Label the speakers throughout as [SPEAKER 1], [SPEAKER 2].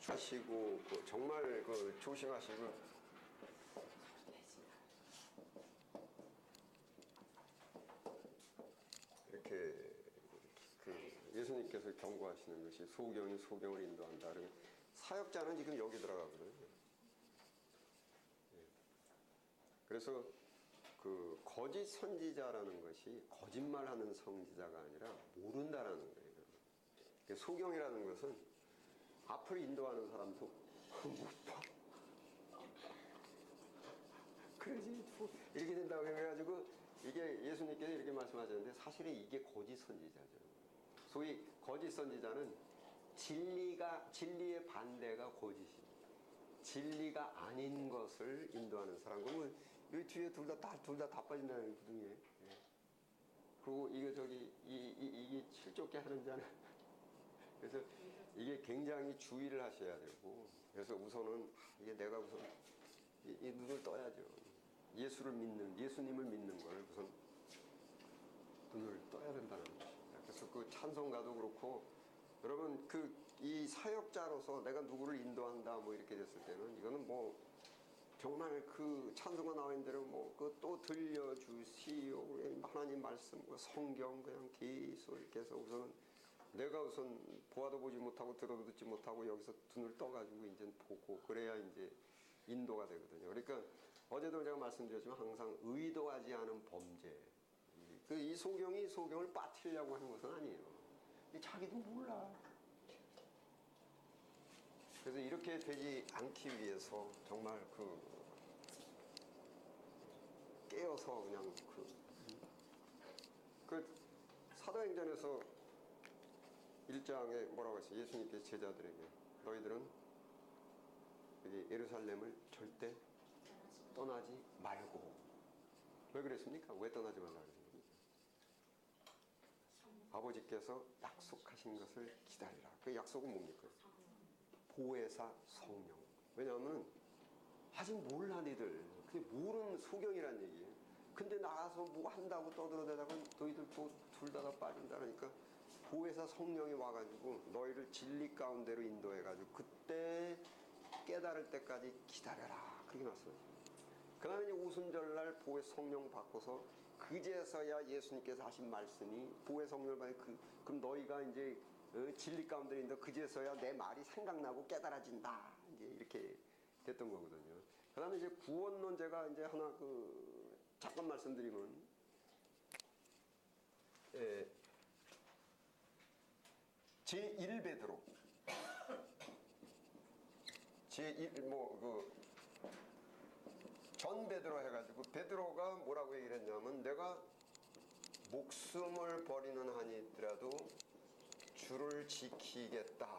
[SPEAKER 1] 하시고 정말 조심하시고 이렇게 예수님께서 경고하시는 것이 소경이 소경을 인도한다. 사역자는 지금 여기 들어가거든요. 그래서 거짓 선지자라는 것이 거짓말하는 선지자가 아니라 모른다라는 거예요. 소경이라는 것은 앞을 인도하는 사람도 못 봐. 그러지 이렇게 된다고 해가지고 이게 예수님께서 이렇게 말씀하셨는데 사실은 이게 거짓 선지자죠. 소위 거짓 선지자는 진리의 반대가 거짓입니다. 진리가 아닌 것을 인도하는 사람. 그러면 여기 뒤에 둘 다 빠진다는 구둥이에요. 예. 그리고 이게 실족게 하는 자는 그래서 이게 굉장히 주의를 하셔야 되고, 그래서 우선은 이게 내가 우선 이 눈을 떠야죠. 예수님을 믿는 걸 우선 눈을 떠야 된다는 것입니다. 그래서 그 찬송가도 그렇고, 여러분 이 사역자로서 내가 누구를 인도한다 뭐 이렇게 됐을 때는 이거는 뭐 정말 그 찬송가 나와 있는 대로 또 들려주시오 하나님 말씀 성경 그냥 계속 이렇게 해서 우선은 내가 우선 보아도 보지 못하고 들어도 듣지 못하고 여기서 눈을 떠가지고 이제 보고 그래야 이제 인도가 되거든요. 그러니까 어제도 제가 말씀드렸지만 항상 의도하지 않은 범죄. 이 소경이 소경을 빠뜨리려고 하는 것은 아니에요. 자기도 몰라. 그래서 이렇게 되지 않기 위해서 정말 깨어서 그냥 사도행전에서 1장에 뭐라고 했어요? 예수님께서 제자들에게 너희들은 여기 예루살렘을 절대 떠나지 말고. 왜 그랬습니까? 왜 떠나지 말라고 그랬습니까? 아버지께서 약속하신 것을 기다리라. 그 약속은 뭡니까? 보혜사 성령. 왜냐하면 아직 몰라 니들. 그게 모르는 소경이란 얘기예요. 근데 나가서 뭐 한다고 떠들어대다가 너희들 둘 다 빠진다 그러니까 보혜사 성령이 와가지고 너희를 진리 가운데로 인도해가지고 그때 깨달을 때까지 기다려라. 그렇게 말씀하셨어요. 그 다음에 이제 오순절날 보혜 성령 받고서 그제서야 예수님께서 하신 말씀이 보혜 성령을 받으면 그럼 너희가 이제 진리 가운데 인도 그제서야 내 말이 생각나고 깨달아진다. 이제 이렇게 됐던 거거든요. 그 다음에 이제 구원론 제가 이제 하나 잠깐 말씀드리면 제1베드로 전 베드로 해가지고 베드로가 뭐라고 얘기를 했냐면 내가 목숨을 버리는 한이 있더라도 주를 지키겠다.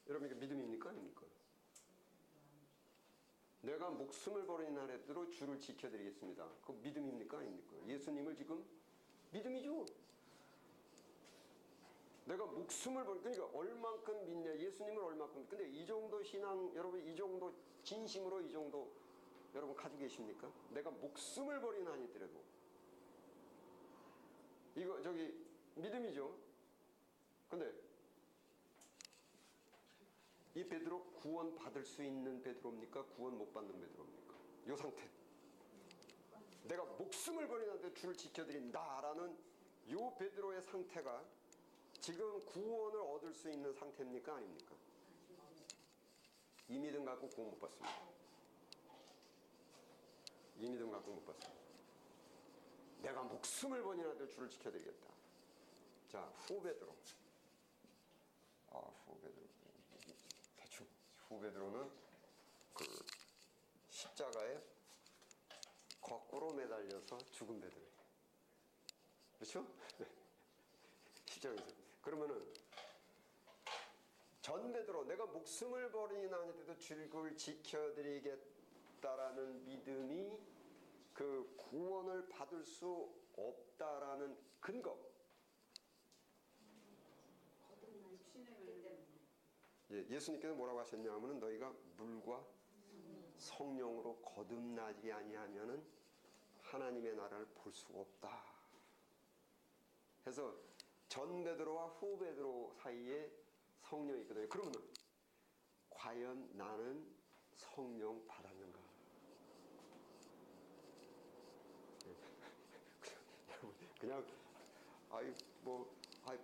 [SPEAKER 1] 여러분 이게 믿음입니까? 아닙니까? 내가 목숨을 버리는 한에도 주를 지켜드리겠습니다. 그 믿음입니까? 아닙니까? 예수님을 지금 믿음이죠. 내가 목숨을 그러니까 얼만큼 믿냐, 예수님을 얼만큼. 근데 이 정도 신앙, 여러분 이 정도 진심으로 이 정도 여러분 가지고 계십니까? 내가 목숨을 버리는 한이 있더라도 이거 믿음이죠. 근데 이 베드로 구원 받을 수 있는 베드로입니까? 구원 못 받는 베드로입니까? 이 상태. 내가 목숨을 버리는데 주를 지켜드린다라는 이 베드로의 상태가 지금 구원을 얻을 수 있는 상태입니까? 아닙니까? 이 믿음 갖고 구원 못 받습니다. 이 믿음 갖고 못 받습니다. 내가 목숨을 버리나도 주를 지켜드리겠다. 자, 후베드로. 후베드로. 대충. 후베드로는 십자가에 거꾸로 매달려서 죽은 베드로예요. 그렇죠? 십자가에서. 그러면은 전 베드로 내가 목숨을 버리나 하는데도 주를 지켜드리겠다라는 믿음이 그 구원을 받을 수 없다라는 근거. 예수님께서 뭐라고 하셨냐면은 너희가 물과 성령으로 거듭나지 아니하면은 하나님의 나라를 볼 수가 없다. 해서 전 베드로와 후 베드로 사이에 성령이 있거든요. 그러면 과연 나는 성령 받았는가? 그냥 아이 뭐 아이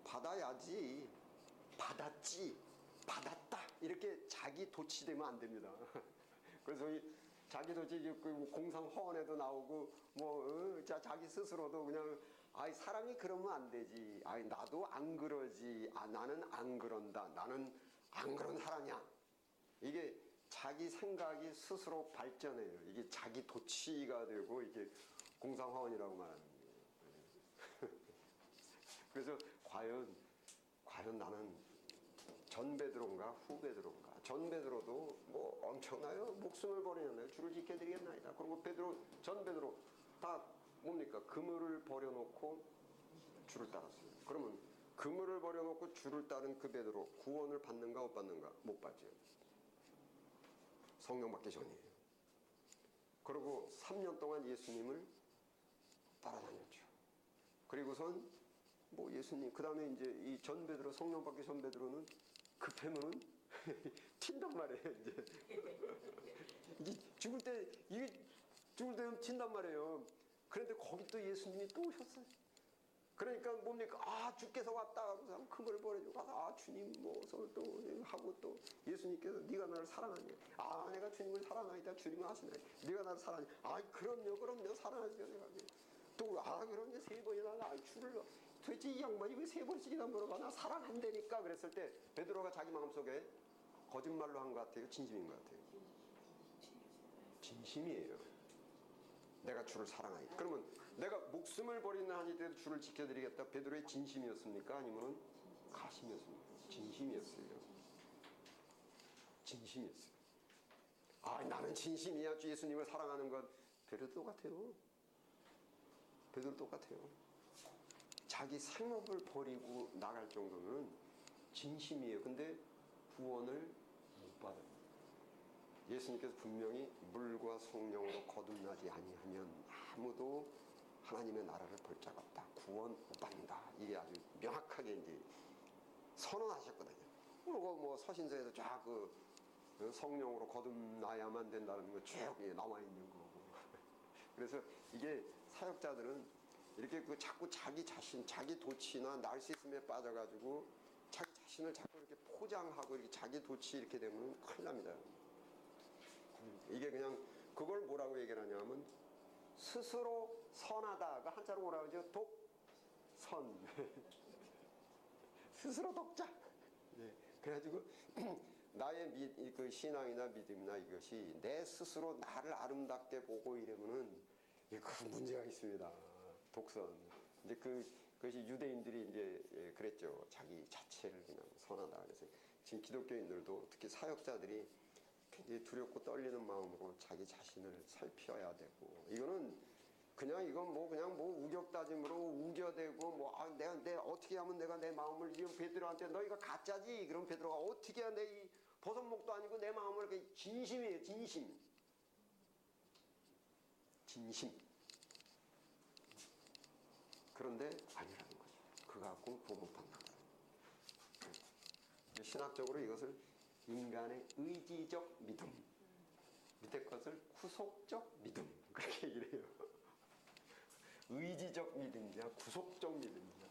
[SPEAKER 1] 받아야지, 받았지, 받았다 이렇게 자기 도취되면 안 됩니다. 그래서 이 자기 도취 그 공상 허언에도 나오고 뭐 자기 스스로도 그냥 아이 사람이 그러면 안 되지. 아이 나도 안 그러지. 아 나는 안 그런다. 나는 안 그런 사람이야. 이게 자기 생각이 스스로 발전해요. 이게 자기 도취가 되고 이게 공상화원이라고 말하는 거예요. 그래서 과연 나는 전 베드로인가 후 베드로인가? 전 베드로도 뭐 엄청나요. 목숨을 버리는 주를 지켜드리겠나이다. 그리고 베드로 전 베드로 다 뭡니까? 그물을 버려놓고 주를 따랐어요. 그러면 그물을 버려놓고 주를 따른 그 베드로 구원을 받는가 못 받는가? 못 받죠. 성령 받기 전이에요. 그리고 3년 동안 예수님을 따라다녔죠. 그리고선 뭐 예수님 그 다음에 이제 이 전 베드로 성령 받기 전 베드로는 급하면은 튄단 말이에요. 이제 죽을 때는 튄단 말이에요. 그런데 거기 또 예수님이 또 오셨어요. 그러니까 뭡니까? 아 주께서 왔다. 그래서 그걸 버려주고 가서 아 주님 뭐서 또 하고 또 예수님께서 네가 나를 사랑하냐? 아 내가 주님을 사랑하니까 주님을 하시나요? 네가 나를 사랑하냐? 아 그럼요 사랑하죠 내가. 또 아 그럼요 세 번이나 나 주를 도대체 이 양반이 왜 세 번씩이나 물어봐? 나 사랑한다니까. 그랬을 때 베드로가 자기 마음속에 거짓말로 한 것 같아요? 진심인 것 같아요? 진심이에요. 내가 주를 사랑하니. 그러면 내가 목숨을 버리는 한이 돼도 주를 지켜드리겠다. 베드로의 진심이었습니까? 아니면 가심이었습니까? 진심이었어요. 진심이었어요. 아 나는 진심이야. 주 예수님을 사랑하는 것. 베드로 똑같아요. 베드로 똑같아요. 자기 생업을 버리고 나갈 정도는 진심이에요. 근데 구원을 못 받아요. 예수님께서 분명히 물과 성령으로 거듭나지 아니하면 아무도 하나님의 나라를 볼 자가 없다. 구원 못 받는다. 이게 아주 명확하게 이제 선언하셨거든요. 그리고 뭐 서신서에도 쫙 그 성령으로 거듭나야만 된다는 거 쭉 나와 있는 거고. 그래서 이게 사역자들은 이렇게 그 자꾸 자기 자신, 자기 도취나 나르시즘에 빠져가지고 자기 자신을 자꾸 이렇게 포장하고 이렇게 자기 도취 이렇게 되면 큰일 납니다. 이게 그냥 그걸 뭐라고 얘기를 하냐면 스스로 선하다가 한자로 뭐라고 하죠? 독선. 스스로 독자. 네. 그래가지고 나의 그 신앙이나 믿음이나 이것이 내 스스로 나를 아름답게 보고 이러면은 큰 문제가 있습니다. 독선. 이제 그것이 유대인들이 이제 그랬죠. 자기 자체를 그냥 선하다. 그래서 지금 기독교인들도 특히 사역자들이 굉장히 두렵고 떨리는 마음으로 자기 자신을 살펴야 되고, 이거는 그냥 이건 뭐 그냥 뭐 우격다짐으로 우겨대고 뭐 아 내가 어떻게 하면 내가 내 마음을 이런 베드로한테 너희가 가짜지. 그럼 베드로가 어떻게 해야 내 이 버선목도 아니고 내 마음을 이렇게 진심이에요. 진심. 그런데 아니라는 거죠. 그거 갖고 구원 못 받는다. 신학적으로 이것을 인간의 의지적 믿음, 밑에 것을 구속적 믿음, 그렇게 얘기를 해요. 의지적 믿음이냐 구속적 믿음이냐.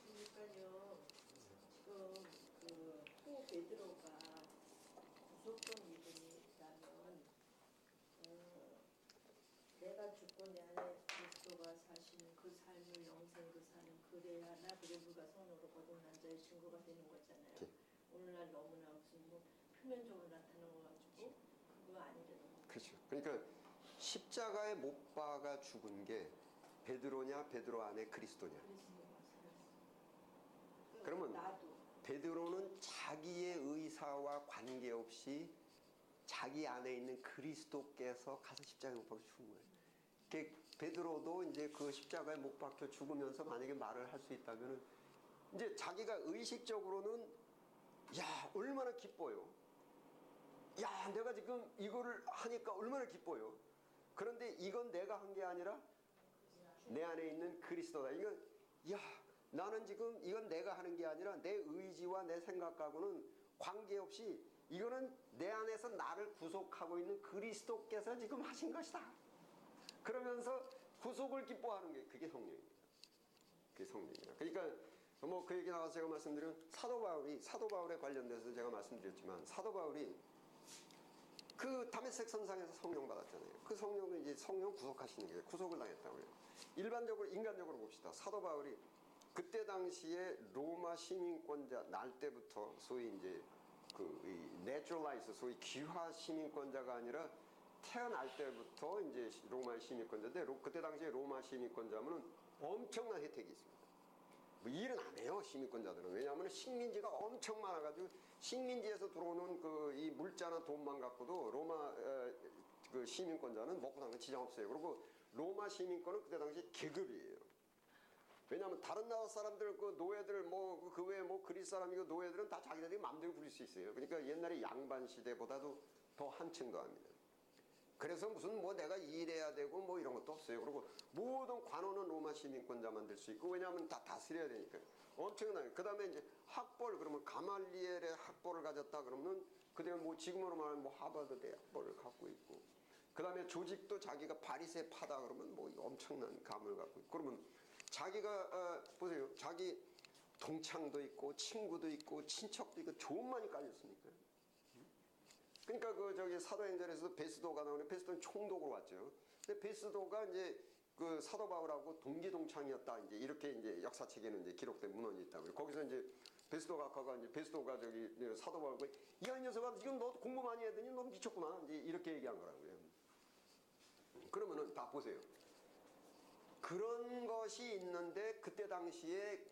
[SPEAKER 2] 그러니까요. 지금 그 베드로가 구속적 믿음이라면 내가 죽고 내 안에 그리스도가 사시는 그 삶을 영생 그 사는 그래야 나 그래 누가 성령으로 거듭난 자의 증거가 되는 거잖아요.
[SPEAKER 1] 네.
[SPEAKER 2] 오늘날 너무나 무슨 뭐 표면적으로 나타난 거 가지고 그거 아니라는 거.
[SPEAKER 1] 그렇죠. 그러니까 십자가에 못 박아 죽은 게 베드로냐 베드로 안에 그리스도냐. 그러면
[SPEAKER 2] 나도
[SPEAKER 1] 베드로는 자기의 의사와 관계없이 자기 안에 있는 그리스도께서 가서 십자가에 못 박혀 죽은 거예요. 베드로도 이제 그 십자가에 못 박혀 죽으면서 만약에 말을 할 수 있다면은 이제 자기가 의식적으로는 야 얼마나 기뻐요. 야, 내가 지금 이거를 하니까 얼마나 기뻐요. 그런데 이건 내가 한 게 아니라 내 안에 있는 그리스도다. 이건 야, 나는 지금 이건 내가 하는 게 아니라 내 의지와 내 생각하고는 관계없이 이거는 내 안에서 나를 구속하고 있는 그리스도께서 지금 하신 것이다. 그러면서 구속을 기뻐하는 게 그게 성령입니다. 그게 성령입니다. 그러니까 뭐 그 얘기 나와서 제가 말씀드린 사도 바울에 관련돼서 제가 말씀드렸지만 사도 바울이 그 다메섹 선상에서 성령 받았잖아요. 그 성령은 이제 성령 구속하시는 게 구속을 당했다고요. 일반적으로 인간적으로 봅시다. 사도 바울이 그때 당시에 로마 시민권자 날 때부터 소위 이제 내추럴라이즈 소위 기화 시민권자가 아니라 태어날 때부터 이제 로마 시민권자인데 그때 당시에 로마 시민권자면은 엄청난 혜택이 있습니다. 뭐 일은 안 해요 시민권자들은. 왜냐하면 식민지가 엄청 많아가지고 식민지에서 들어오는 그 이 물자나 돈만 갖고도 로마 그 시민권자는 먹고 사는 건 지장 없어요. 그리고 로마 시민권은 그때 당시 계급이에요. 왜냐하면 다른 나라 사람들 그 노예들 뭐 그 외에 뭐 그리스 사람이고 노예들은 다 자기들이 마음대로 부릴 수 있어요. 그러니까 옛날에 양반 시대보다도 더 한층 더 합니다. 그래서 무슨 뭐 내가 일해야 되고 뭐 이런 것도 없어요. 그리고 모든 관원은 로마 시민권자만 될 수 있고 왜냐하면 다 다스려야 되니까 엄청나게. 그 다음에 이제 학벌 그러면 가말리엘의 학벌을 가졌다 그러면 그때 뭐 지금으로 말하면 뭐 하버드대 학벌을 갖고 있고 그 다음에 조직도 자기가 바리새 파다 그러면 뭐 엄청난 감을 갖고 있고 그러면 자기가 보세요. 자기 동창도 있고 친구도 있고 친척도 있고 조언만이 깔렸으니까. 그러니까 그 저기 사도행전에서 베스도가 나오는 베스도는 총독으로 왔죠. 근데 베스도가 이제 그 사도 바울하고 동기동창이었다. 이제 이렇게 이제 역사책에는 이제 기록된 문헌이 있다고요. 거기서 이제 베스도가 이제 베스도가 저기 사도 바울과 야, 이 녀석아 지금 너 공부 많이 했더니 너 미쳤구나. 이제 이렇게 얘기한 거라고요. 그러면은 다 보세요. 그런 것이 있는데 그때 당시에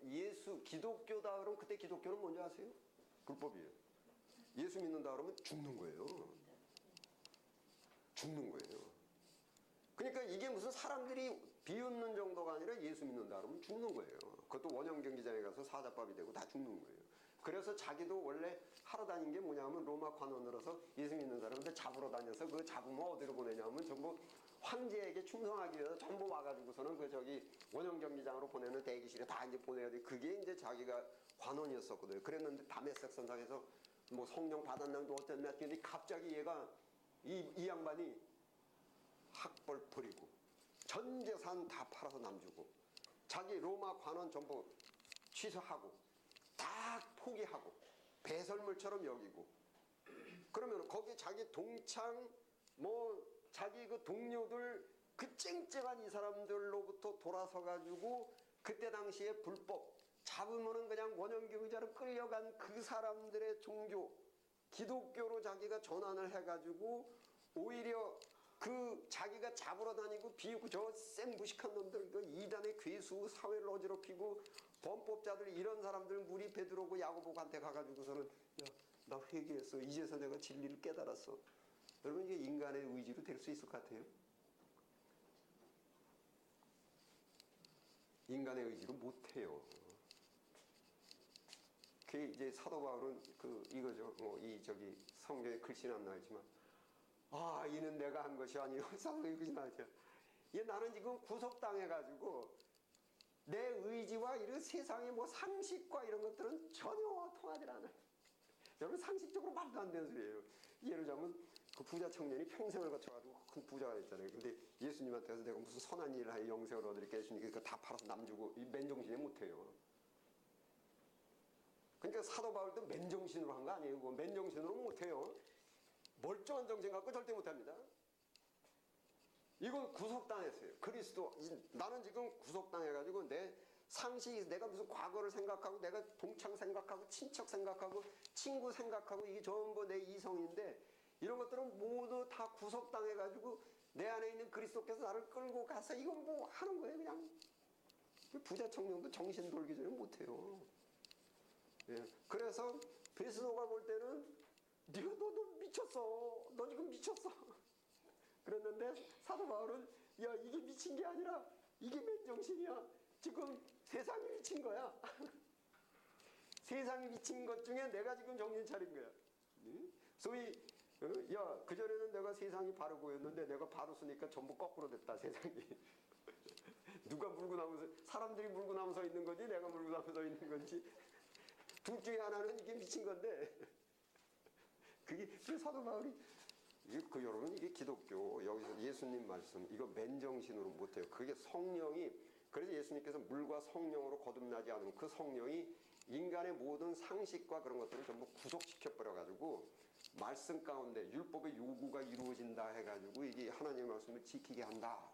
[SPEAKER 1] 기독교다 그러면 그때 기독교는 뭔지 아세요? 불법이에요. 예수 믿는다 그러면 죽는 거예요. 죽는 거예요. 그러니까 이게 무슨 사람들이 비웃는 정도가 아니라 예수 믿는다 그러면 죽는 거예요. 그것도 원형 경기장에 가서 사자밥이 되고 다 죽는 거예요. 그래서 자기도 원래 하러 다닌 게 뭐냐면 로마 관원으로서 예수 믿는 사람들 잡으러 다녀서 그 잡으면 어디로 보내냐면 전부 황제에게 충성하기 위해서 전부 와가지고서는 그 저기 원형 경기장으로 보내는 대기실에 다 이제 보내야 돼. 그게 이제 자기가 관원이었었거든요. 그랬는데 다메섹 선상에서 뭐 성령 받았는데 어땠나 했더니 갑자기 얘가 이 양반이 학벌 버리고 전 재산 다 팔아서 남주고 자기 로마 관원 전부 취소하고 다 포기하고 배설물처럼 여기고 그러면 거기 자기 동창 뭐 자기 그 동료들 그 쨍쨍한 이 사람들로부터 돌아서 가지고 그때 당시에 불법 잡으면은 그냥 원형경자로 끌려간 그 사람들의 종교 기독교로 자기가 전환을 해가지고 오히려 그 자기가 잡으러 다니고 비웃고 저 쌩무식한 놈들 그 이단의 괴수 사회를 어지럽히고 범법자들 이런 사람들 물이 베드로고 야고보한테 가가지고서는 야, 나 회개했어. 이제서 내가 진리를 깨달았어. 여러분 이게 인간의 의지로 될 수 있을 것 같아요? 인간의 의지로 못해요. 그 이제 사도 바울은 그 이거죠. 뭐 이 저기 성경에 글씨는 안 나있지만 아 이는 내가 한 것이 아니요 사도의 글씨 나죠. 얘 나는 지금 구속당해가지고 내 의지와 이런 세상의 뭐 상식과 이런 것들은 전혀 통하지 않아요. 여러분 상식적으로 말도 안 되는 소리예요. 예를 들자면 그 부자 청년이 평생을 거쳐가지고 큰 부자가 됐잖아요. 근데 예수님한테 가서 내가 무슨 선한 일을 하여 영생을 얻으리까 예수님이 그거 다 팔아서 남주고 맨정신에 못해요. 그러니까 사도 바울도 맨정신으로 한 거 아니에요. 그거 맨정신으로 못해요. 멀쩡한 정신 갖고 절대 못합니다. 이건 구속당했어요. 그리스도 나는 지금 구속당해가지고 내 상식이 내가 무슨 과거를 생각하고 내가 동창 생각하고 친척 생각하고 친구 생각하고 이게 전부 내 이성인데 이런 것들은 모두 다 구속당해가지고 내 안에 있는 그리스도께서 나를 끌고 가서 이건 뭐 하는 거예요. 그냥 부자 청년도 정신 돌기 전에 못해요. 예. 그래서 베스도가 볼 때는 네가 너 미쳤어. 너 지금 미쳤어. 그랬는데 사도 바울은 야 이게 미친 게 아니라 이게 맨정신이야. 지금 세상이 미친 거야. 세상이 미친 것 중에 내가 지금 정신 차린 거야. 소위 야, 그전에는 내가 세상이 바로 보였는데 내가 바로 쓰니까 전부 거꾸로 됐다, 세상이. 누가 물고 나면서, 사람들이 물고 나면서 있는 건지 내가 물고 나면서 있는 건지 둘 중에 하나는 이게 미친 건데 그게 그 사도 바울이 여러분 이게 기독교 여기서 예수님 말씀 이거 맨정신으로 못해요. 그게 성령이 그래서 예수님께서 물과 성령으로 거듭나지 않으면 그 성령이 인간의 모든 상식과 그런 것들을 전부 구속시켜 버려 가지고 말씀 가운데 율법의 요구가 이루어진다 해가지고 이게 하나님의 말씀을 지키게 한다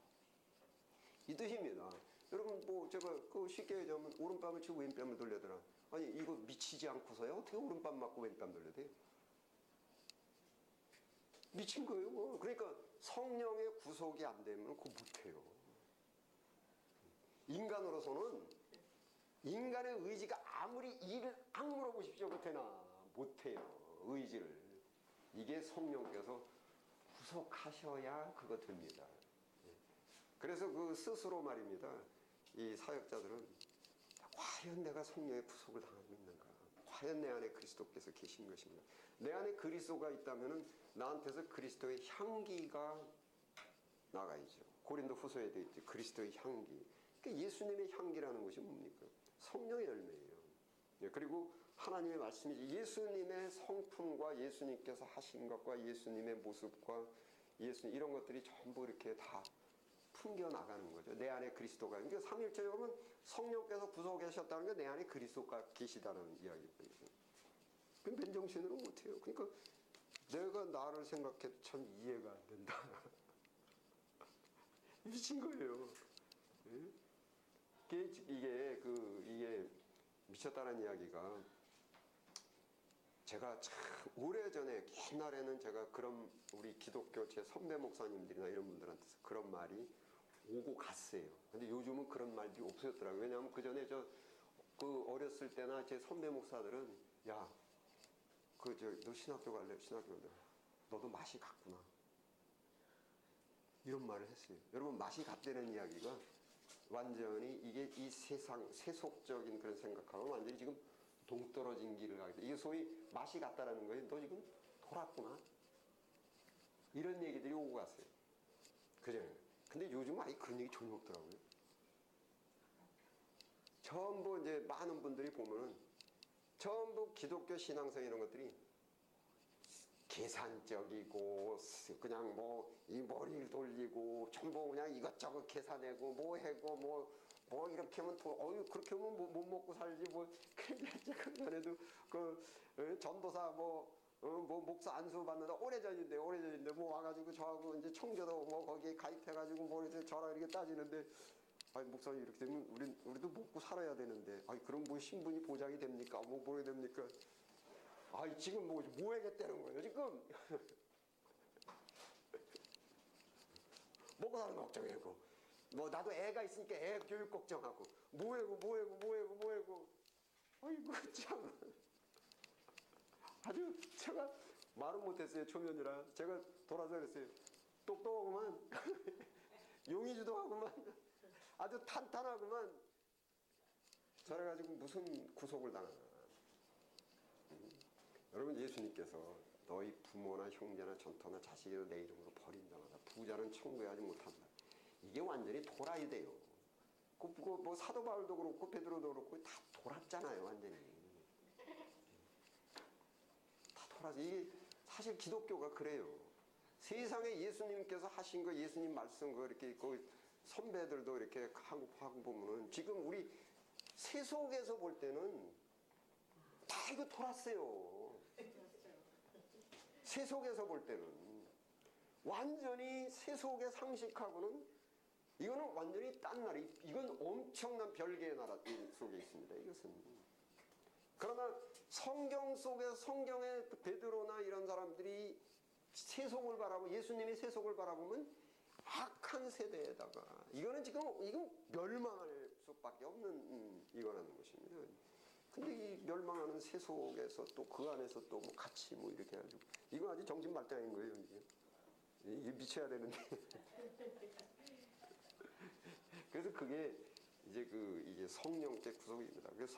[SPEAKER 1] 이 뜻입니다. 여러분 뭐 제가 그 쉽게 얘기하면 오른뺨을 치고 왼뺨을 돌려더라. 아니 이거 미치지 않고서야 어떻게 오른뺨 맞고 왼뺨 돌려야 돼요? 미친 거예요. 뭐. 그러니까 성령의 구속이 안 되면 그거 못해요. 인간으로서는 인간의 의지가 아무리 이를 악물어 보십시오. 못해나 못해요. 의지를. 이게 성령께서 구속하셔야 그거 됩니다. 그래서 그 스스로 말입니다. 이 사역자들은 과연 내가 성령의 구속을 당하고 있는가? 과연 내 안에 그리스도께서 계신 것인가? 내 안에 그리스도가 있다면 나한테서 그리스도의 향기가 나가야죠. 고린도 후서에 되어 있죠. 그리스도의 향기. 그러니까 예수님의 향기라는 것이 뭡니까? 성령의 열매예요. 그리고 하나님의 말씀이지. 예수님의 성품과 예수님께서 하신 것과 예수님의 모습과 예수님 이런 것들이 전부 이렇게 다 풍겨 나가는 거죠. 내 안에 그리스도가. 그러니까 삼일째 여러분 성령께서 구속하셨다는 게 내 안에 그리스도가 계시다는 이야기거든요. 그 맨정신으로 못해요. 그러니까 내가 나를 생각해도 참 이해가 안 된다. 미친 거예요. 이게 미쳤다는 이야기가 제가 참 오래전에 옛날에는 제가 그런 우리 기독교 제 선배 목사님들이나 이런 분들한테서 그런 말이 오고 갔어요. 근데 요즘은 그런 말들이 없어졌더라고요. 왜냐하면 그 전에 그 어렸을 때나 제 선배 목사들은 야, 너 신학교 갈래? 신학교 갈래? 너도 맛이 갔구나. 이런 말을 했어요. 여러분 맛이 갔다는 이야기가 완전히 이게 이 세상 세속적인 그런 생각하고 완전히 지금 동떨어진 길을 가게 돼. 이게 소위 맛이 갔다라는 거예요. 너 지금 돌았구나. 이런 얘기들이 오고 갔어요. 그전에. 근데 요즘은 아예 그런 얘기 전혀 없더라고요. 전부 이제 많은 분들이 보면은 전부 기독교 신앙성 이런 것들이 계산적이고 그냥 뭐 이 머리를 돌리고 전부 그냥 이것저것 계산하고 뭐 하고 뭐 이렇게 하면 그렇게 하면 못 먹고 살지 뭐. 근데 그 전에도 전도사 뭐 목사 안수 받는다 오래전인데 뭐 와가지고 저하고 이제 청교도 뭐 거기에 가입해가지고 뭐 이제 저랑 이렇게 따지는데 아니 목사님 이렇게 되면 우리도 먹고 살아야 되는데 아니 그럼 뭐 신분이 보장이 됩니까? 뭐 해야 됩니까? 아니 지금 뭐 해야겠다는 거예요 지금. 먹고 사는 걱정이고 뭐 나도 애가 있으니까 애 교육 걱정하고 뭐하고 아이고 참 아주 제가 말은 못했어요. 초면이라 제가 돌아서 그랬어요. 똑똑하구만 용의주도하구만 아주 탄탄하구만. 저래가지고 무슨 구속을 당하나. 여러분 예수님께서 너희 부모나 형제나 전토나 자식이나 내 이름으로 버린 자마다 부자는 천국에 가지 못한다. 이게 완전히 돌아야 돼요. 뭐 사도 바울도 그렇고 베드로도 그렇고 다 돌았잖아요. 완전히 다 돌아서. 이게 사실 기독교가 그래요. 세상에 예수님께서 하신 거 예수님 말씀 거 이렇게 그 선배들도 이렇게 하고 보면은 지금 우리 세속에서 볼 때는 다 이거 돌았어요. 세속에서 볼 때는 완전히 세속의 상식하고는 이거는 완전히 딴 나라. 이건 엄청난 별개의 나라 속에 있습니다. 이것은. 그러나 성경 속에 성경의 베드로나 이런 사람들이 세속을 바라보고 예수님이 세속을 바라보면 악한 세대에다가 이거는 지금 이건 멸망할 수밖에 없는 이거라는 것입니다. 근데 이 멸망하는 세속에서 또 그 안에서 또 뭐 같이 뭐 이렇게 해가지고 이건 아주 정신 말짱인 거예요. 이게 미쳐야 되는데. 그래서 그게 이제 이게 성령께 구속입니다. 그래서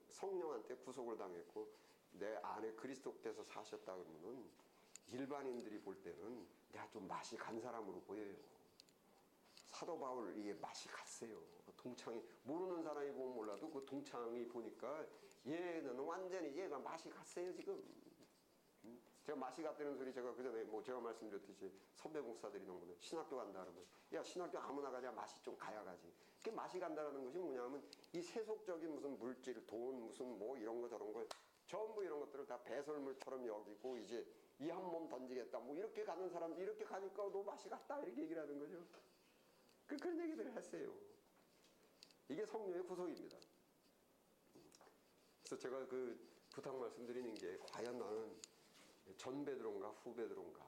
[SPEAKER 1] 성령한테 구속을 당했고 내 안에 그리스도께서 사셨다 그러면은 일반인들이 볼 때는 내가 좀 맛이 간 사람으로 보여요. 사도 바울 이게 맛이 갔어요. 그 동창이 모르는 사람이 보면 몰라도 그 동창이 보니까 얘는 완전히 얘가 맛이 갔어요 지금. 제가 맛이 갔다는 소리 제가 그전에 뭐 제가 말씀드렸듯이 선배 목사들이 넘보는 신학교 간다 그러면 야 신학교 아무나 가냐 맛이 좀 가야 가지. 그 맛이 간다라는 것이 뭐냐면 이 세속적인 무슨 물질, 돈 무슨 뭐 이런 거 저런 거 전부 이런 것들을 다 배설물처럼 여기고 이제 이 한 몸 던지겠다 뭐 이렇게 가는 사람들 이렇게 가니까 너 맛이 갔다 이렇게 얘기를 하는 거죠. 그런 얘기들을 했어요. 이게 성령의 구속입니다. 그래서 제가 그 부탁 말씀드리는 게 과연 나는 전 베드로인가 후 베드로인가.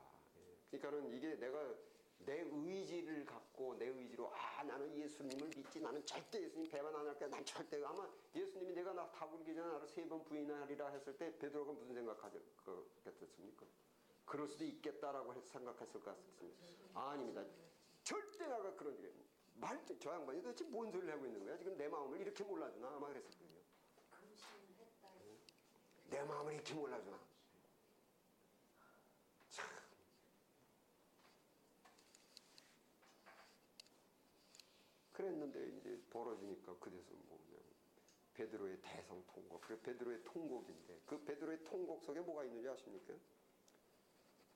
[SPEAKER 1] 그러니까는 이게 내가 내 의지를 갖고 내 의지로 나는 예수님을 믿지 나는 절대 예수님 배만 안 할 거야 난 절대 아마 예수님이 내가 나 다굴기 전에 나를 3번 부인하리라 했을 때 베드로가 무슨 생각하겠습니까? 그럴 수도 있겠다라고 생각했을 것 같습니다. 아닙니다. 절대 나가 그런 게 저 양반이 도대체 뭔 소리를 하고 있는 거야? 지금 내 마음을 이렇게 몰라주나? 아마 그랬을 거예요. 내 마음을 이렇게 몰라주나? 참. 그랬는데 이제 벌어지니까 그래서 뭐냐면 베드로의 대성 통곡. 그 베드로의 통곡인데 그 베드로의 통곡 속에 뭐가 있는지 아십니까?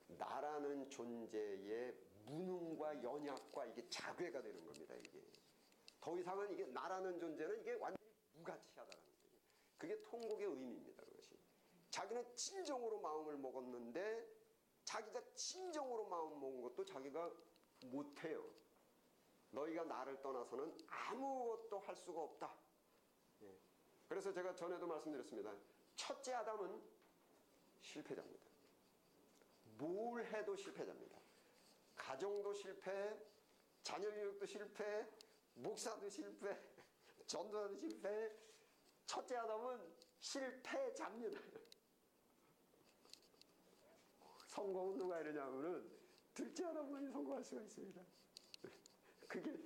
[SPEAKER 1] 나라는 존재의 무능과 연약과 이게 자괴가 되는 겁니다. 이게 더 이상은 이게 나라는 존재는 이게 완전히 무가치하다는 거예요. 그게 통곡의 의미입니다. 그것이 자기는 진정으로 마음을 먹었는데 자기가 진정으로 마음 먹은 것도 자기가 못해요. 너희가 나를 떠나서는 아무것도 할 수가 없다. 예. 그래서 제가 전에도 말씀드렸습니다. 첫째 아담은 실패자입니다. 뭘 해도 실패자입니다. 가정도 실패, 자녀교육도 실패, 목사도 실패, 전도사도 실패. 첫째 아담은 실패자입니다. 성공은 누가 이러냐면은 둘째 아담만이 성공할 수가 있습니다. 그게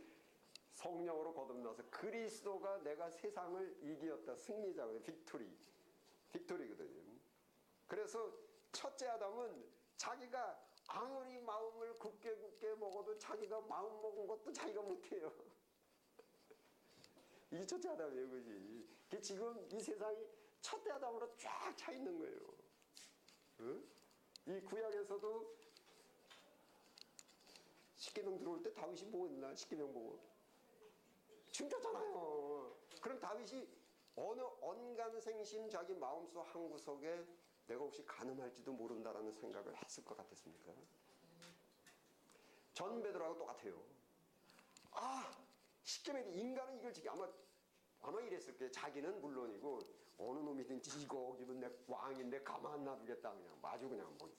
[SPEAKER 1] 성령으로 거듭나서 그리스도가 내가 세상을 이기었다. 승리자거든요. 빅토리거든요. 그래서 첫째 아담은 자기가 아무리 마음을 굳게 먹어도 자기가 마음 먹은 것도 자기가 못해요. 이게 첫째 아담이에요. 그지? 그게 지금 이 세상이 첫째 아담으로 쫙 차 있는 거예요. 응? 이 구약에서도 십계명 들어올 때 다윗이 뭐 했나? 십계명 보고 춤췄잖아요. 그럼 다윗이 어느 언간생심 자기 마음속 한 구석에 내가 혹시 가늠할지도 모른다라는 생각을 했을 것 같았습니까? 전 베드로하고 똑같아요. 십계명이 인간은 이걸 지키 아마 이랬을 거예요. 자기는 물론이고 어느 놈이든지 이거 기분 내 왕인데 가만 놔두겠다 그냥 아주 그냥 뭐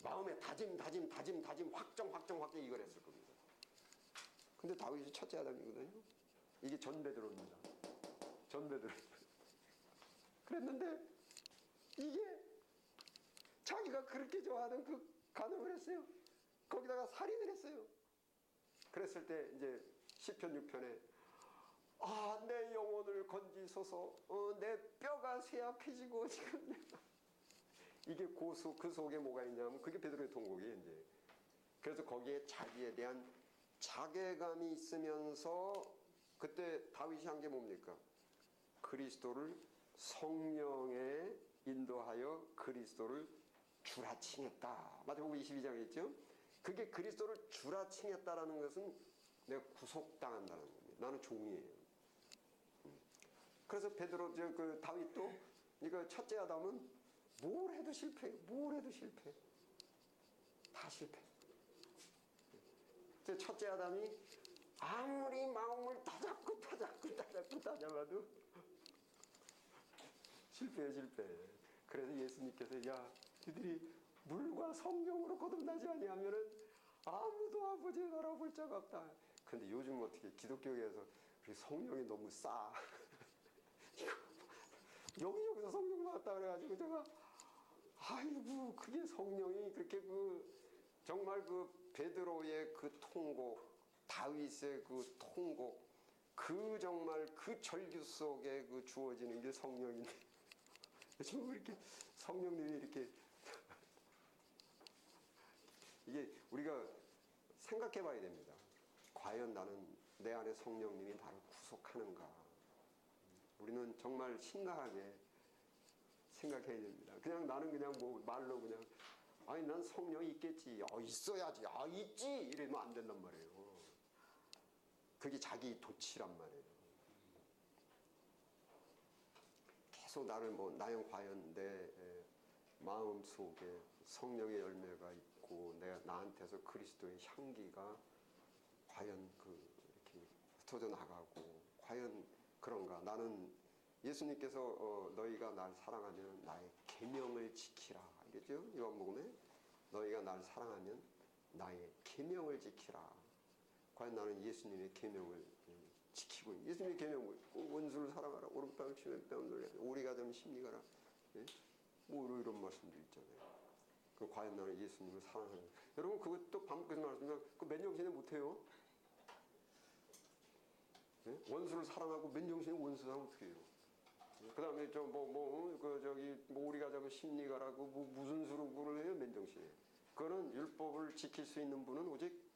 [SPEAKER 1] 마음에 다짐 확정 이걸 했을 겁니다. 근데 다윗이 첫째 아담이거든요. 이게 전 베드로입니다. 전 베드로. 그랬는데 이게 자기가 그렇게 좋아하는 그 간음을 했어요. 거기다가 살인을 했어요. 그랬을 때 이제 시편 6편에 내 영혼을 건지소서 내 뼈가 쇠약해지고 지금 이게 그 속에 뭐가 있냐면 그게 베드로의 통곡이에요. 이제 그래서 거기에 자기에 대한 자괴감이 있으면서 그때 다윗이 한 게 뭡니까? 그리스도를 성령에 인도하여 그리스도를 주라칭했다. 마태복음 22장에 있죠. 그게 그리스도를 주라칭했다라는 것은 내가 구속당한다는 겁니다. 나는 종이에요. 그래서 베드로 그 다윗도 이거 첫째 아담은 뭘 해도 실패해요. 다 실패. 첫째 아담이 아무리 마음을 다잡아도 실패. 그래서 예수님께서 야, 너희들이 물과 성령으로 거듭나지 아니하면은 아무도 아버지를 알아볼 자가 없다. 근데 요즘 어떻게 기독교에서 성령이 너무 싸. 여기저기서 성령 나왔다 그래가지고 제가 아이고 그게 성령이 그렇게 정말 베드로의 그 통곡, 다윗의 그 통곡, 정말 그 절규 속에 주어지는 게 성령인데 지금 이렇게 성령님이 이렇게 이게 우리가 생각해 봐야 됩니다. 과연 나는 내 안에 성령님이 나를 구속하는가? 우리는 정말 심각하게 생각해야 됩니다. 그냥 나는 그냥 뭐 말로 그냥 아니 난 성령이 있겠지. 있어야지. 있지. 이러면 안 된단 말이에요. 그게 자기 도치란 말이에요. 계속 나를 나는 과연 내 마음 속에 성령의 열매가 있고 내가 나한테서 그리스도의 향기가 과연 이렇게 흩어져 나가고 과연 그런가? 나는 예수님께서 너희가 날 사랑하면 나의 계명을 지키라 이랬죠? 요한복음에 너희가 날 사랑하면 나의 계명을 지키라. 과연 나는 예수님의 계명을 지키고 예수님의 계명 원수를 사랑하라 오른뺨을 치면 뺨을 돌려 오리가 되면 심리가라 뭐 이런 말씀도 있잖아요. 과연 나는 예수님을 사랑하는 여러분 그것도 반복해서 말씀드리면 그 맨정신에 못해요. 원수를 사랑하고 맨정신에 원수 사랑 어떻게 해요? 그 다음에 오리가 되면 심리가라고 무슨 수로 그걸 해요 맨정신에. 그거는 율법을 지킬 수 있는 분은 오직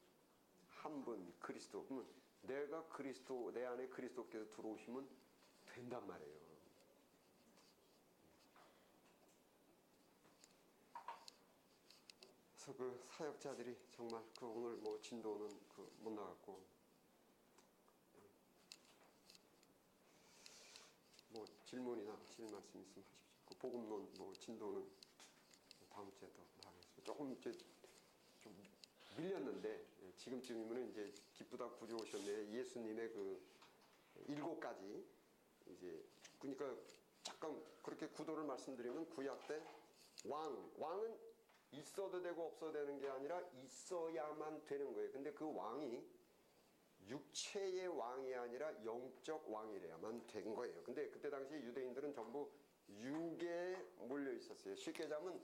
[SPEAKER 1] 한 분 그리스도. 그러면 내가 그리스도 내 안에 그리스도께서 들어오시면 된단 말이에요. 그래서 그 사역자들이 정말 오늘 진도는 못 나갔고 질문이나 하실 말씀 있으면 하십시오. 복음론 진도는 다음 주에 더 나가겠습니다. 조금 이제 좀 밀렸는데 지금쯤이면 이제 기쁘다 구주 오셨네. 예수님의 7가지 이제 그러니까 잠깐 그렇게 구도를 말씀드리면 구약 때 왕은 있어도 되고 없어도 되는 게 아니라 있어야만 되는 거예요. 근데 그 왕이 육체의 왕이 아니라 영적 왕이래야만 된 거예요. 근데 그때 당시 유대인들은 전부 육에 몰려 있었어요. 쉽게 자면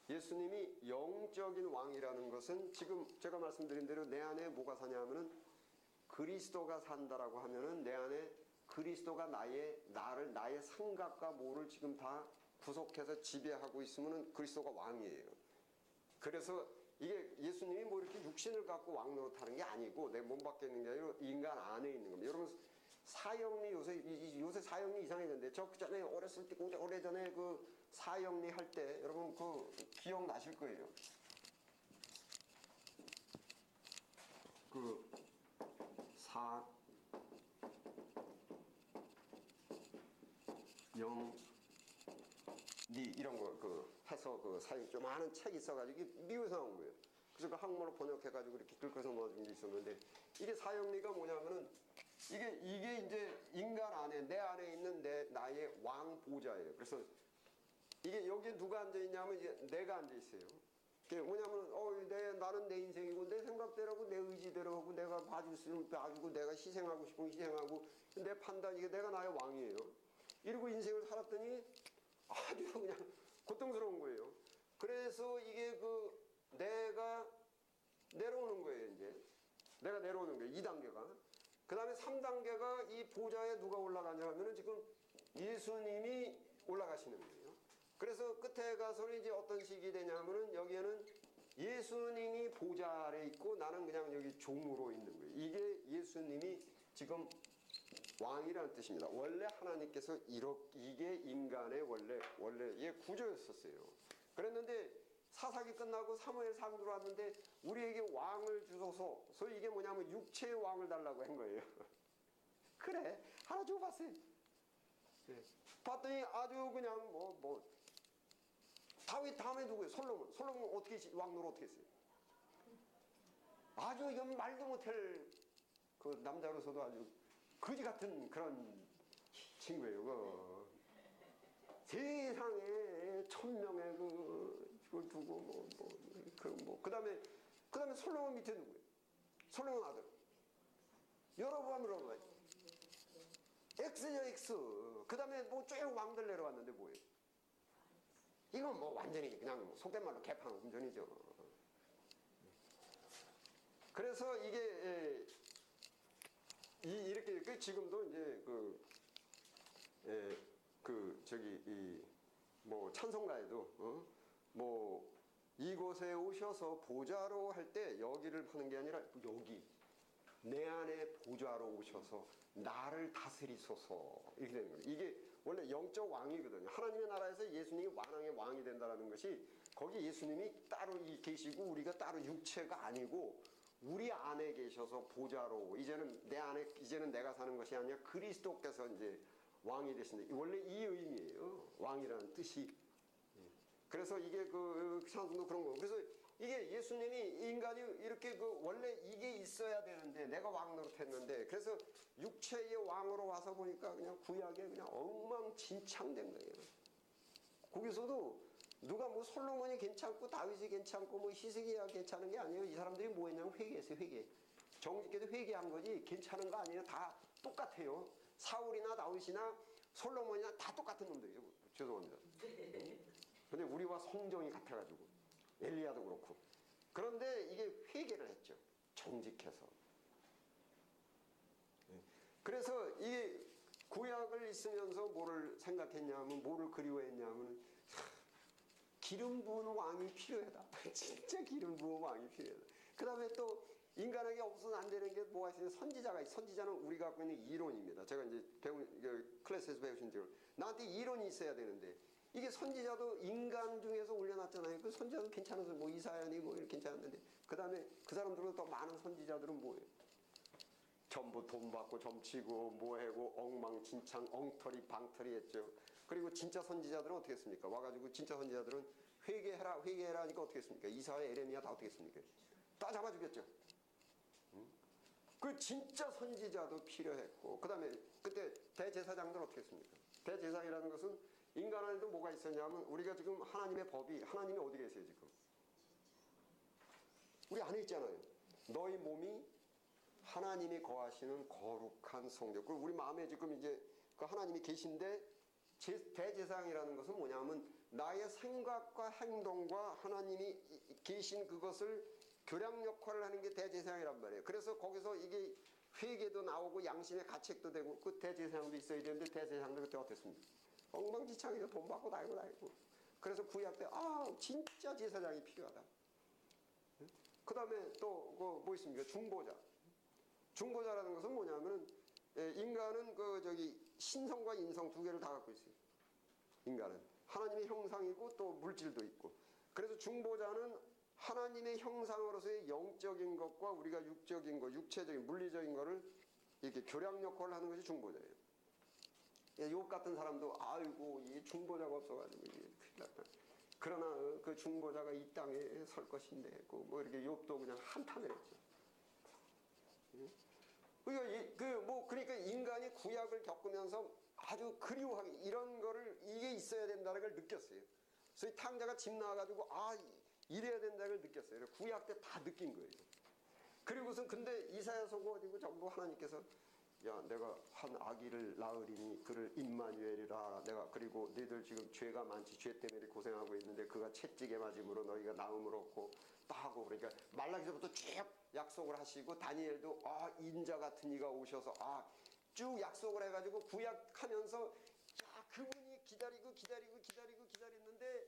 [SPEAKER 1] 예수님이 영적인 왕이라는 것은 지금 제가 말씀드린 대로 내 안에 뭐가 사냐 하면은 그리스도가 산다라고 하면은 내 안에 그리스도가 나의 생각과 뭐를 지금 다 구속해서 지배하고 있으면은 그리스도가 왕이에요. 그래서 이게 예수님이 이렇게 육신을 갖고 왕 노릇하는 게 아니고 내 몸 밖에 있는 게 아니라 인간 안에 있는 겁니다. 여러분 사형리 요새 사형리 이상해졌는데 저 그전에 어렸을 때 오래전에 사형리 할 때 여러분 기억나실 거예요. 사형리 이런 거 해서 사형 좀 많은 책이 있어가지고 이게 미국에서 나온 거예요. 그래서 한국말로 번역해가지고 이렇게 긁어서 넣어준 게 있었는데 이게 사형리가 뭐냐면은 이게 이제 인간 안에 내 안에 있는 나의 왕 보좌예요. 그래서 이게 여기에 누가 앉아 있냐면 이제 내가 앉아 있어요. 그게 뭐냐면 나는 내 인생이고 내 생각대로 하고 내 의지대로 하고 내가 봐줄 수 있으면 봐주고 내가 희생하고 싶으면 희생하고 내 판단 이게 내가 나의 왕이에요. 이러고 인생을 살았더니 아주 그냥 고통스러운 거예요. 그래서 이게 내가 내려오는 거예요. 이제 내가 내려오는 거예요. 2단계가. 그 다음에 3단계가 이 보좌에 누가 올라가냐 하면은 지금 예수님이 올라가시는 거예요. 그래서 끝에 가서는 이제 어떤 식이 되냐면은 여기에는 예수님이 보좌 아래 있고 나는 그냥 여기 종으로 있는 거예요. 이게 예수님이 지금 왕이라는 뜻입니다. 원래 하나님께서 이게 인간의 원래의 구조였었어요. 그랬는데 사사기 끝나고 사무엘상 들어왔는데 우리에게 왕을 주소서. 그래서 이게 뭐냐면 육체의 왕을 달라고 한 거예요. 그래 하나 줘봤어요. 네. 봤더니 아주 그냥 다윗 다음에 누구예요? 솔로몬 어떻게 왕노로 어떻게 했어요? 아주 이건 말도 못할 남자로서도 아주 거지 같은 그런 친구예요. 세상에 1000명의 그걸 두고 그 다음에 솔로몬 밑에 누구예요? 솔로몬 아들 여로보암 X죠 X. 그 다음에 쭉 왕들 내려왔는데 뭐예요? 이건 완전히 그냥 속된 말로 개판 운전이죠. 그래서 이게 이렇게 지금도 이제 찬송가에도 이곳에 오셔서 보좌로 할 때 여기를 하는 게 아니라 여기 내 안에 보좌로 오셔서 나를 다스리소서 이렇게 되는 거예요. 이게 원래 영적 왕이거든요. 하나님의 나라에서 예수님이 왕의 왕이 된다는 것이 거기 예수님이 따로 계시고 우리가 따로 육체가 아니고 우리 안에 계셔서 보좌로 이제는 내 안에 이제는 내가 사는 것이 아니라 그리스도께서 이제 왕이 되신다. 원래 이 의미예요. 왕이라는 뜻이. 그래서 이게 그 찬송도 그런 거. 그래서 이게 예수님이 인간이 이렇게 그 원래 이게 있어야 되는데 내가 왕 노릇했는데 그래서 육체의 왕으로 와서 보니까 그냥 구약에 그냥 엉망진창된 거예요. 거기서도 누가 뭐 솔로몬이 괜찮고 다윗이 괜찮고 뭐 히스기야 괜찮은 게 아니에요. 이 사람들이 뭐 했냐면 회개했어요. 회개. 정직하게 회개한 거지 괜찮은 거 아니에요. 다 똑같아요. 사울이나 다윗이나 솔로몬이나 다 똑같은 놈들이에요. 죄송합니다. 근데 우리와 성정이 같아가지고 엘리야도 그렇고 그런데 이게 회개를 했죠. 정직해서. 그래서 이게 구약을 있으면서 뭐를 생각했냐면 뭐를 그리워했냐면 기름 부은 왕이 필요하다. 진짜 기름 부은 왕이 필요하다. 그 다음에 또 인간에게 없어서는 안 되는 게 뭐가 있어요? 선지자가 있어요. 선지자는 우리가 갖고 있는 이론입니다. 제가 이제 클래스에서 배우신 대로 나한테 이론이 있어야 되는데 이게 선지자도 인간 중에서 올려놨잖아요. 그 선지자도 괜찮아서 뭐 이사야니 뭐 이렇게 괜찮았는데 그 다음에 그 사람들보다 더 많은 선지자들은 뭐예요? 전부 돈 받고 점치고 뭐하고 엉망진창 엉터리 방터리 했죠. 그리고 진짜 선지자들은 어떻게 했습니까? 와가지고 진짜 선지자들은 회개해라 회개해라 하니까 어떻게 했습니까? 이사야 에레미야 다 어떻게 했습니까? 다 잡아 죽였죠. 그 진짜 선지자도 필요했고 그 다음에 그때 대제사장들 어떻게 했습니까? 대제사장이라는 것은 인간 안에도 뭐가 있었냐면 우리가 지금 하나님의 법이 하나님이 어디 계세요 지금? 우리 안에 있잖아요. 너희 몸이 하나님이 거하시는 거룩한 성전. 그리고 우리 마음에 지금 이제 그 하나님이 계신데 대제사장이라는 것은 뭐냐면 나의 생각과 행동과 하나님이 계신 그것을 교량 역할을 하는 게 대제사장이란 말이에요. 그래서 거기서 이게 회개도 나오고 양심의 가책도 되고 그 대제사장도 있어야 되는데 대제사장도 그때 어땠습니까? 엉망진창이죠. 돈 받고 다니고. 그래서 구약 때 진짜 제사장이 필요하다. 그 다음에 또 뭐 있습니까? 중보자. 중보자라는 것은 뭐냐면은 인간은 그 저기 신성과 인성 두 개를 다 갖고 있어요. 인간은 하나님의 형상이고 또 물질도 있고. 그래서 중보자는 하나님의 형상으로서의 영적인 것과 우리가 육적인 것, 육체적인 물리적인 것을 이렇게 교량 역할을 하는 것이 중보자예요. 욥 같은 사람도 아이고 이 중보자가 없어가지고 이게 큰일 났다. 그러나 그 중보자가 이 땅에 설 것인데 뭐 이렇게 욥도 그냥 한탄을 했죠. 그러니까 인간이 구약을 겪으면서 아주 그리워하게 이런 거를 이게 있어야 된다는 걸 느꼈어요. 그래서 탕자가 집 나와가지고 이래야 된다는 걸 느꼈어요. 구약 때 다 느낀 거예요. 그리고선 근데 이사야서고 어디고 전부 하나님께서 야 내가 한 아기를 낳으리니 그를 임마누엘이라 내가 그리고 너희들 지금 죄가 많지 죄 때문에 고생하고 있는데 그가 채찍에 맞음으로 너희가 나음을 얻고 하고 그러니까 말라기서부터 쭉 약속을 하시고 다니엘도 인자 같은 이가 오셔서 쭉 약속을 해가지고 구약하면서 그분이 기다리는데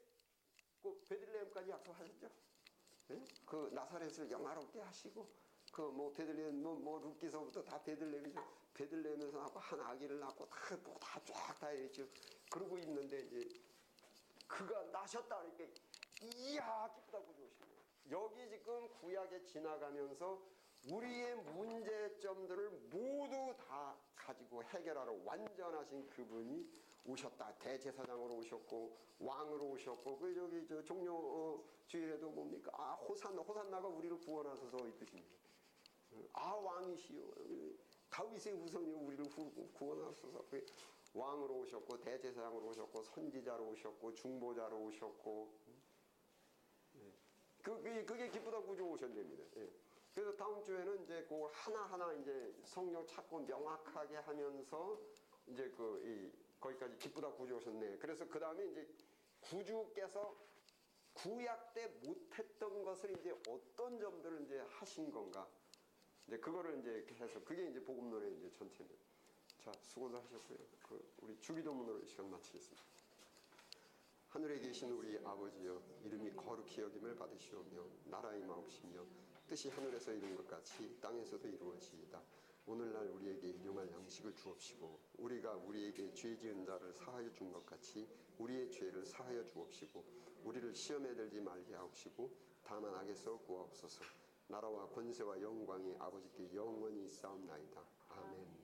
[SPEAKER 1] 그 베들레헴까지 약속하셨죠. 네? 그 나사렛을 영화롭게 하시고 그 뭐 베들레헴 뭐 룻기서부터 다 베들레헴이죠. 베들레헴에서 낳고 한 아기를 낳고 다 했죠. 그러고 있는데 이제 그가 나셨다 그러니까 이야 기쁘다고 좋으시네요. 여기 지금 구약에 지나가면서 우리의 문제점들을 모두 다 가지고 해결하러 완전하신 그분이 오셨다. 대제사장으로 오셨고 왕으로 오셨고 그 저기 저 종료 주일에도 뭡니까? 호산나가 우리를 구원하소서 이 뜻입니다. 왕이시여 다윗의 후손이여 우리를 구원하소서. 왕으로 오셨고 대제사장으로 오셨고 선지자로 오셨고 중보자로 오셨고 그게 기쁘다 구주 오셨답니다. 그래서 다음 주에는 이제 그 하나하나 이제 성경 찾고 명확하게 하면서 이제 거기까지 기쁘다 구주 오셨네. 그래서 그 다음에 이제 구주께서 구약 때 못했던 것을 이제 어떤 점들을 이제 하신 건가. 이제 그거를 이제 해서 그게 이제 복음론의 이제 전체입니다. 자, 수고도 하셨고요. 우리 주기도문으로 시간 마치겠습니다. 하늘에 계신 우리 아버지여, 이름이 거룩히 여김을 받으시오며 나라의 마옵시며 뜻이 하늘에서 이룬 것 같이 땅에서도 이루어지이다. 오늘날 우리에게 일용할 양식을 주옵시고 우리가 우리에게 죄 지은 자를 사하여 준 것 같이 우리의 죄를 사하여 주옵시고 우리를 시험에 들지 말게 하옵시고 다만 악에서 구하옵소서. 나라와 권세와 영광이 아버지께 영원히 있사옵나이다. 아멘.